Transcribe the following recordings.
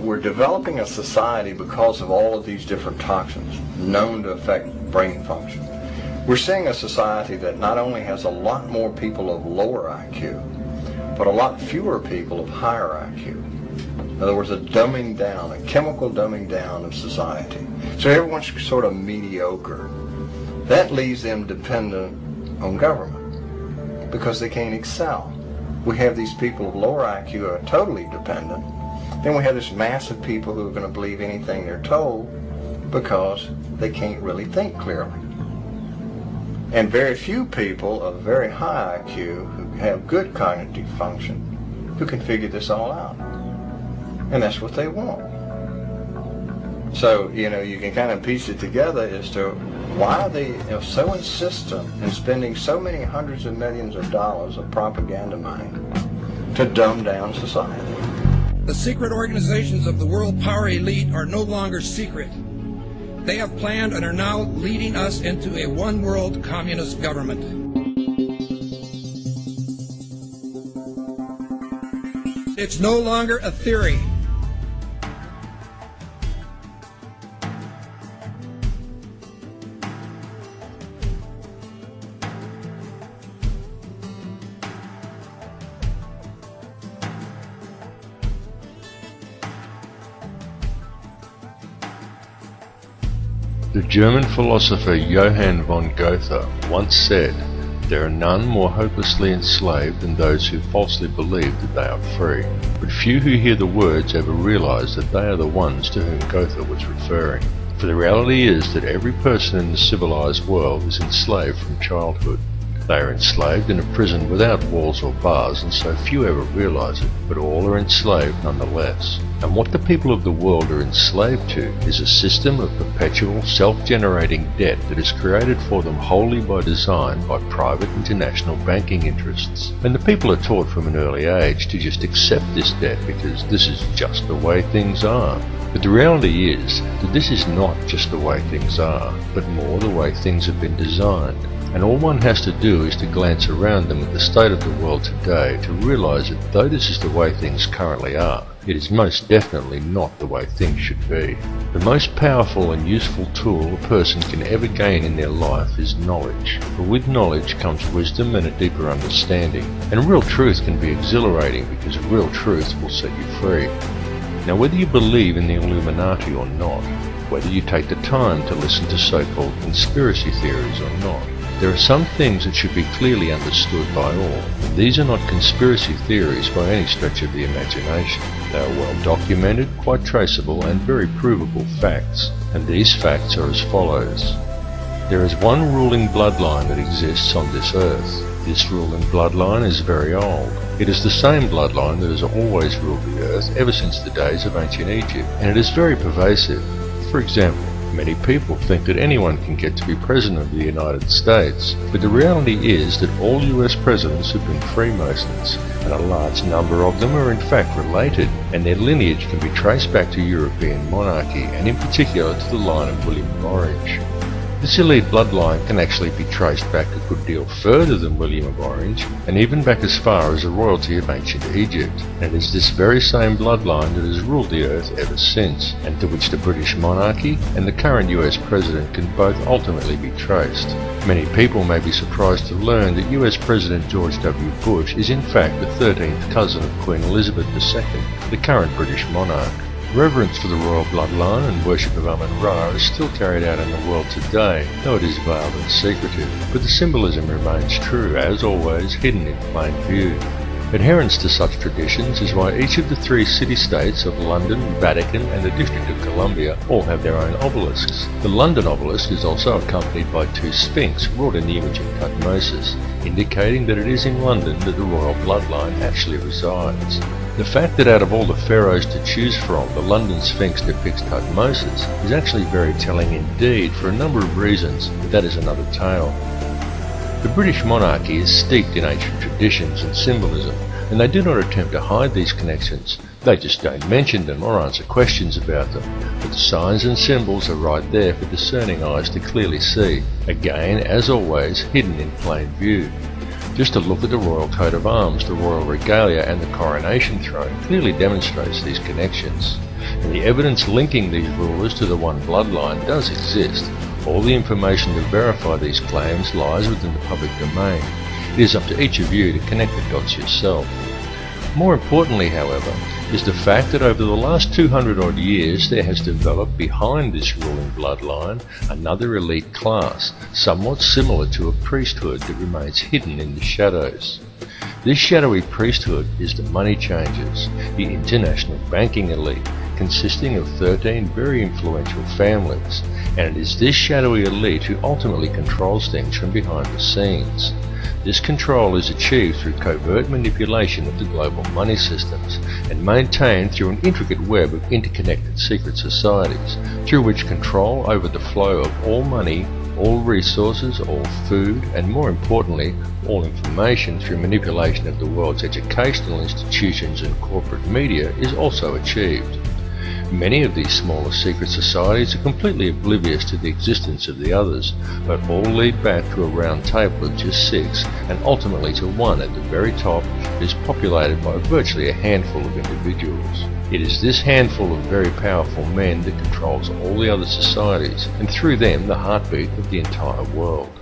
we're developing a society because of all of these different toxins known to affect brain function. We're seeing a society that not only has a lot more people of lower IQ, but a lot fewer people of higher IQ. In other words, a dumbing down, a chemical dumbing down of society. So everyone's sort of mediocre. That leaves them dependent on government because they can't excel. We have these people of lower IQ who are totally dependent. Then we have this mass of people who are going to believe anything they're told because they can't really think clearly. And very few people of very high IQ who have good cognitive function who can figure this all out. And that's what they want. So, you can kind of piece it together as to why they are so insistent in spending so many hundreds of millions of dollars of propaganda money to dumb down society. The secret organizations of the world power elite are no longer secret. They have planned and are now leading us into a one-world communist government. It's no longer a theory. The German philosopher Johann von Goethe once said, "There are none more hopelessly enslaved than those who falsely believe that they are free." But few who hear the words ever realize that they are the ones to whom Goethe was referring. For the reality is that every person in the civilized world is enslaved from childhood. They are enslaved in a prison without walls or bars, and so few ever realize it, but all are enslaved nonetheless. And what the people of the world are enslaved to is a system of perpetual self-generating debt that is created for them wholly by design by private international banking interests. And the people are taught from an early age to just accept this debt because this is just the way things are. But the reality is that this is not just the way things are, but more the way things have been designed. And all one has to do is to glance around them at the state of the world today to realize that though this is the way things currently are, it is most definitely not the way things should be. The most powerful and useful tool a person can ever gain in their life is knowledge. For with knowledge comes wisdom and a deeper understanding. And real truth can be exhilarating because real truth will set you free. Now whether you believe in the Illuminati or not, whether you take the time to listen to so-called conspiracy theories or not, there are some things that should be clearly understood by all. These are not conspiracy theories by any stretch of the imagination. They are well documented, quite traceable, and very provable facts. And these facts are as follows. There is one ruling bloodline that exists on this earth. This ruling bloodline is very old. It is the same bloodline that has always ruled the earth ever since the days of ancient Egypt, and it is very pervasive. For example, many people think that anyone can get to be President of the United States, but the reality is that all US presidents have been Freemasons, and a large number of them are in fact related, and their lineage can be traced back to European monarchy, and in particular to the line of William of Orange. This elite bloodline can actually be traced back a good deal further than William of Orange, and even back as far as the royalty of ancient Egypt, and it is this very same bloodline that has ruled the earth ever since, and to which the British monarchy and the current US president can both ultimately be traced. Many people may be surprised to learn that US President George W. Bush is in fact the 13th cousin of Queen Elizabeth II, the current British monarch. Reverence for the royal bloodline and worship of Amun-Ra is still carried out in the world today, though it is veiled and secretive, but the symbolism remains true, as always, hidden in plain view. Adherence to such traditions is why each of the 3 city-states of London, Vatican and the District of Columbia all have their own obelisks. The London obelisk is also accompanied by 2 sphinx wrought in the image of Tutmosis, indicating that it is in London that the royal bloodline actually resides. The fact that out of all the pharaohs to choose from, the London Sphinx depicts Tutmosis is actually very telling indeed for a number of reasons, but that is another tale. The British monarchy is steeped in ancient traditions and symbolism, and they do not attempt to hide these connections. They just don't mention them or answer questions about them, but the signs and symbols are right there for discerning eyes to clearly see, again, as always, hidden in plain view. Just a look at the royal coat of arms, the royal regalia and the coronation throne clearly demonstrates these connections. And the evidence linking these rulers to the one bloodline does exist. All the information to verify these claims lies within the public domain. It is up to each of you to connect the dots yourself. More importantly, however, is the fact that over the last 200 odd years there has developed behind this ruling bloodline another elite class, somewhat similar to a priesthood that remains hidden in the shadows. This shadowy priesthood is the money changers, the international banking elite, consisting of 13 very influential families, and it is this shadowy elite who ultimately controls things from behind the scenes. This control is achieved through covert manipulation of the global money systems and maintained through an intricate web of interconnected secret societies, through which control over the flow of all money, all resources, all food, and more importantly, all information through manipulation of the world's educational institutions and corporate media is also achieved. Many of these smaller secret societies are completely oblivious to the existence of the others, but all lead back to a round table of just 6, and ultimately to one at the very top that is populated by virtually a handful of individuals. It is this handful of very powerful men that controls all the other societies, and through them the heartbeat of the entire world.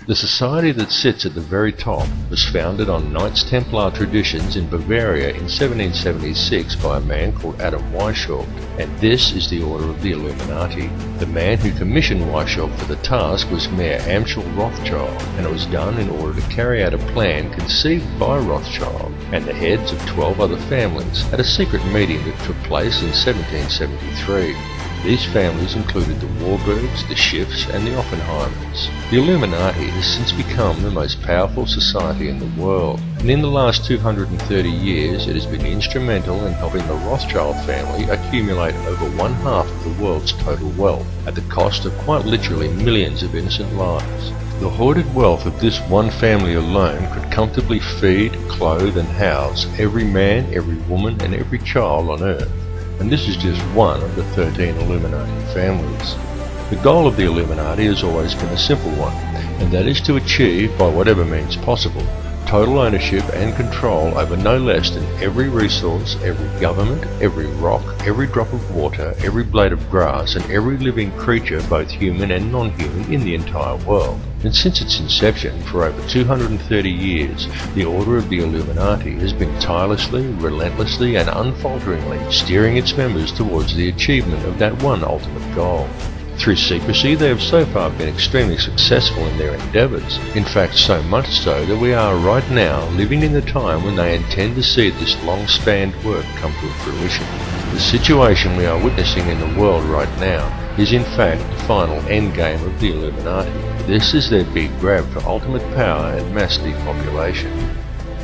The society that sits at the very top was founded on Knights Templar traditions in Bavaria in 1776 by a man called Adam Weishaupt, and this is the Order of the Illuminati. The man who commissioned Weishaupt for the task was Mayor Amschel Rothschild, and it was done in order to carry out a plan conceived by Rothschild and the heads of 12 other families at a secret meeting that took place in 1773. These families included the Warburgs, the Schiffs, and the Oppenheimers. The Illuminati has since become the most powerful society in the world, and in the last 230 years it has been instrumental in helping the Rothschild family accumulate over 1/2 of the world's total wealth, at the cost of quite literally millions of innocent lives. The hoarded wealth of this one family alone could comfortably feed, clothe, and house every man, every woman, and every child on Earth. And this is just one of the 13 Illuminati families. The goal of the Illuminati has always been a simple one, and that is to achieve, by whatever means possible, total ownership and control over no less than every resource, every government, every rock, every drop of water, every blade of grass, and every living creature, both human and non-human, in the entire world. And since its inception, for over 230 years, the Order of the Illuminati has been tirelessly, relentlessly, and unfalteringly steering its members towards the achievement of that one ultimate goal. Through secrecy, they have so far been extremely successful in their endeavours. In fact, so much so that we are right now living in the time when they intend to see this long-spanned work come to fruition. The situation we are witnessing in the world right now is in fact the final endgame of the Illuminati. This is their big grab for ultimate power and mass depopulation.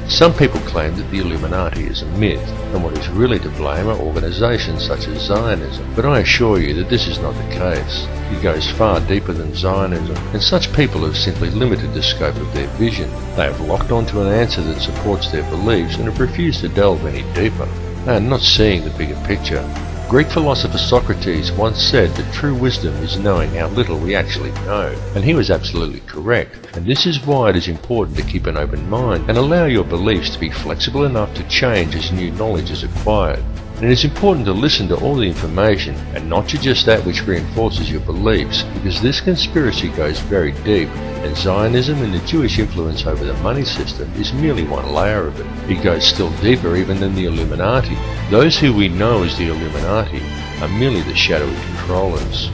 Some people claim that the Illuminati is a myth, and what is really to blame are organisations such as Zionism, but I assure you that this is not the case. It goes far deeper than Zionism, and such people have simply limited the scope of their vision. They have locked onto an answer that supports their beliefs and have refused to delve any deeper. They are not seeing the bigger picture. Greek philosopher Socrates once said that true wisdom is knowing how little we actually know, and he was absolutely correct, and this is why it is important to keep an open mind and allow your beliefs to be flexible enough to change as new knowledge is acquired. And it is important to listen to all the information and not to just that which reinforces your beliefs, because this conspiracy goes very deep, and Zionism and the Jewish influence over the money system is merely one layer of it. It goes still deeper even than the Illuminati. Those who we know as the Illuminati are merely the shadowy controllers.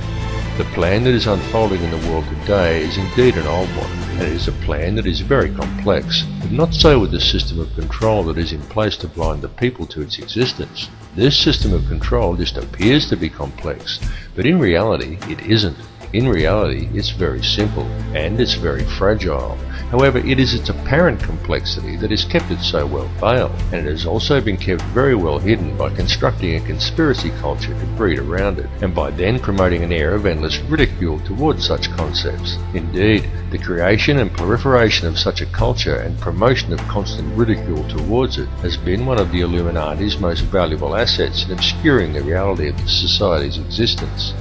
The plan that is unfolding in the world today is indeed an old one, and it is a plan that is very complex, but not so with the system of control that is in place to blind the people to its existence. This system of control just appears to be complex, but in reality it isn't. In reality, it's very simple, and it's very fragile. However, it is its apparent complexity that has kept it so well veiled, and it has also been kept very well hidden by constructing a conspiracy culture to breed around it, and by then promoting an air of endless ridicule towards such concepts. Indeed, the creation and proliferation of such a culture and promotion of constant ridicule towards it has been one of the Illuminati's most valuable assets in obscuring the reality of the society's existence.